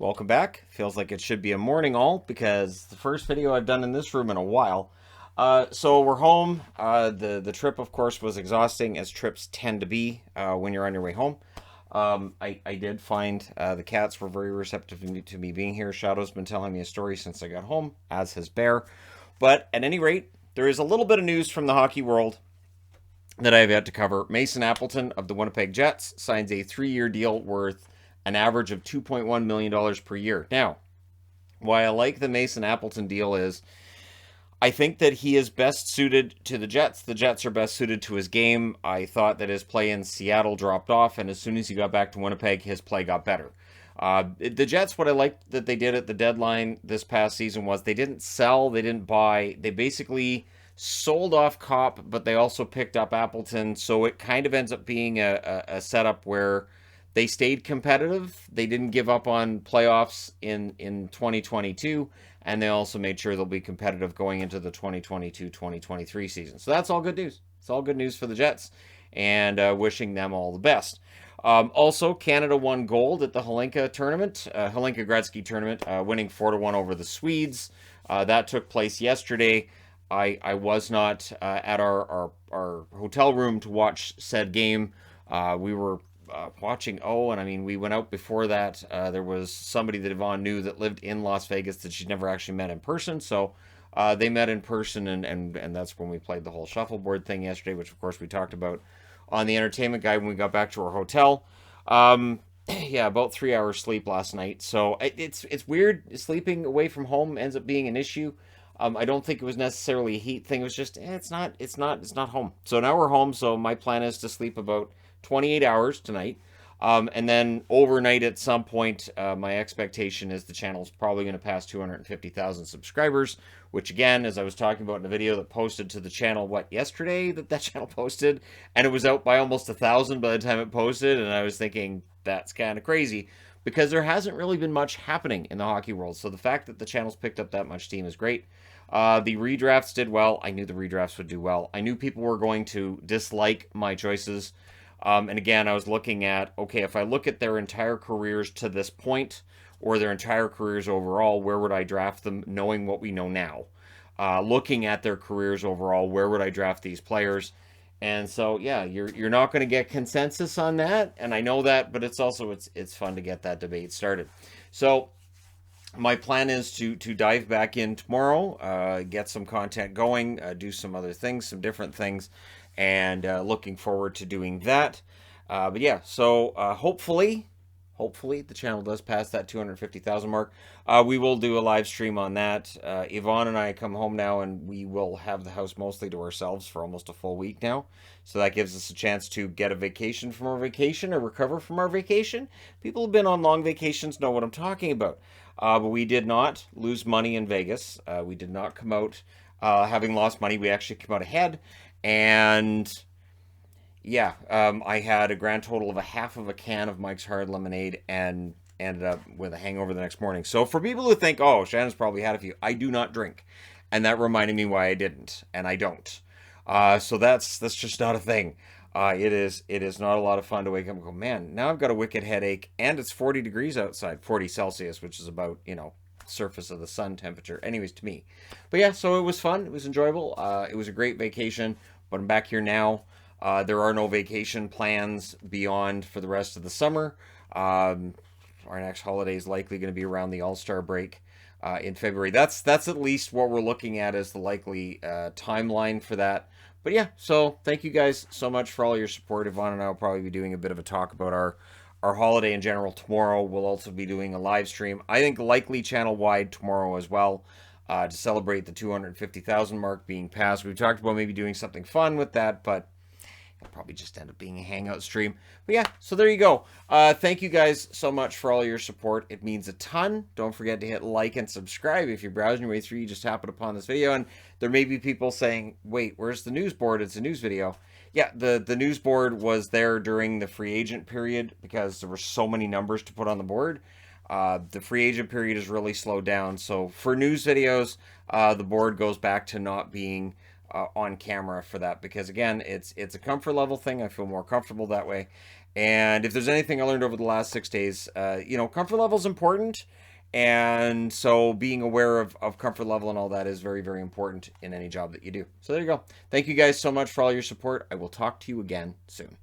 Welcome back. Feels like it should be a morning all because the first video I've done in this room in a while. So we're home. The trip, of course, was exhausting as trips tend to be when you're on your way home. I did find the cats were very receptive to me being here. Shadow's been telling me a story since I got home, as has Bear. But at any rate, there is a little bit of news from the hockey world that I have yet to cover. Mason Appleton of the Winnipeg Jets signs a 3-year deal worth an average of $2.1 million per year. Now, why I like the Mason Appleton deal is I think that he is best suited to the Jets. The Jets are best suited to his game. I thought that his play in Seattle dropped off, and as soon as he got back to Winnipeg, his play got better. The Jets, what I liked that they did at the deadline this past season was they didn't sell, they didn't buy. They basically sold off Cop, but they also picked up Appleton. So it kind of ends up being a setup where they stayed competitive. They didn't give up on playoffs in 2022, and they also made sure they'll be competitive going into the 2022-2023 season. So that's all good news. It's all good news for the Jets, and wishing them all the best. Also, Canada won gold at the Hlinka tournament, Hlinka Gretzky tournament, winning 4-1 over the Swedes. That took place yesterday. I was not at our hotel room to watch said game. We were watching. Oh, and I mean, we went out before that. There was somebody that Yvonne knew that lived in Las Vegas that she'd never actually met in person. So they met in person, and that's when we played the whole shuffleboard thing yesterday, which of course we talked about on the Entertainment Guide when we got back to our hotel. Yeah, about 3 hours sleep last night. So it's weird. Sleeping away from home ends up being an issue. I don't think it was necessarily a heat thing. It was just it's not home. So now we're home. So my plan is to sleep about 28 hours tonight. And then overnight at some point, my expectation is the channel's probably going to pass 250,000 subscribers, which again, as I was talking about in a video that posted to the channel, yesterday that channel posted, and it was out by almost 1,000 by the time it posted, and I was thinking, that's kind of crazy, because there hasn't really been much happening in the hockey world. So the fact that the channel's picked up that much steam is great. The redrafts did well. I knew the redrafts would do well. I knew people were going to dislike my choices. And again, I was looking at, okay, if I look at their entire careers to this point, or their entire careers overall, where would I draft them knowing what we know now? Looking at their careers overall, where would I draft these players? And so, yeah, you're not going to get consensus on that, and I know that, but it's also it's fun to get that debate started. So my plan is to dive back in tomorrow, get some content going, do some other things, some different things, and looking forward to doing that. But yeah, so hopefully the channel does pass that 250,000 mark. We will do a live stream on that. Yvonne and I come home now, and we will have the house mostly to ourselves for almost a full week now. So that gives us a chance to get a vacation from our vacation or recover from our vacation. People who've been on long vacations know what I'm talking about. But we did not lose money in Vegas. We did not come out having lost money. We actually came out ahead. And yeah, I had a grand total of a half of a can of Mike's Hard Lemonade and ended up with a hangover the next morning. So for people who think, oh, Shannon's probably had a few, I do not drink. And that reminded me why I didn't, and I don't. So that's just not a thing. It is not a lot of fun to wake up and go, man, now I've got a wicked headache, and it's 40 degrees outside, 40 Celsius, which is about, surface of the sun temperature, anyways, to me. But yeah, so it was fun. It was enjoyable. It was a great vacation, but I'm back here now. There are no vacation plans beyond for the rest of the summer. Our next holiday is likely going to be around the All-Star break in February. That's at least what we're looking at as the likely timeline for that. But yeah, so thank you guys so much for all your support. Yvonne and I will probably be doing a bit of a talk about our holiday in general tomorrow. We'll also be doing a live stream, I think likely channel-wide tomorrow as well, to celebrate the 250,000 mark being passed. We've talked about maybe doing something fun with that, but it'll probably just end up being a hangout stream. But yeah, so there you go. Thank you guys so much for all your support. It means a ton. Don't forget to hit like and subscribe. If you're browsing your way through, you just happen upon this video, and there may be people saying, wait, where's the news board? It's a news video. Yeah, the news board was there during the free agent period because there were so many numbers to put on the board. The free agent period has really slowed down. So for news videos, the board goes back to not being on camera for that, because again, it's a comfort level thing. I feel more comfortable that way, And if there's anything I learned over the last 6 days, comfort level is important. And so being aware of comfort level and all that is very, very important in any job that you do. So there you go. Thank you guys so much for all your support. I will talk to you again soon.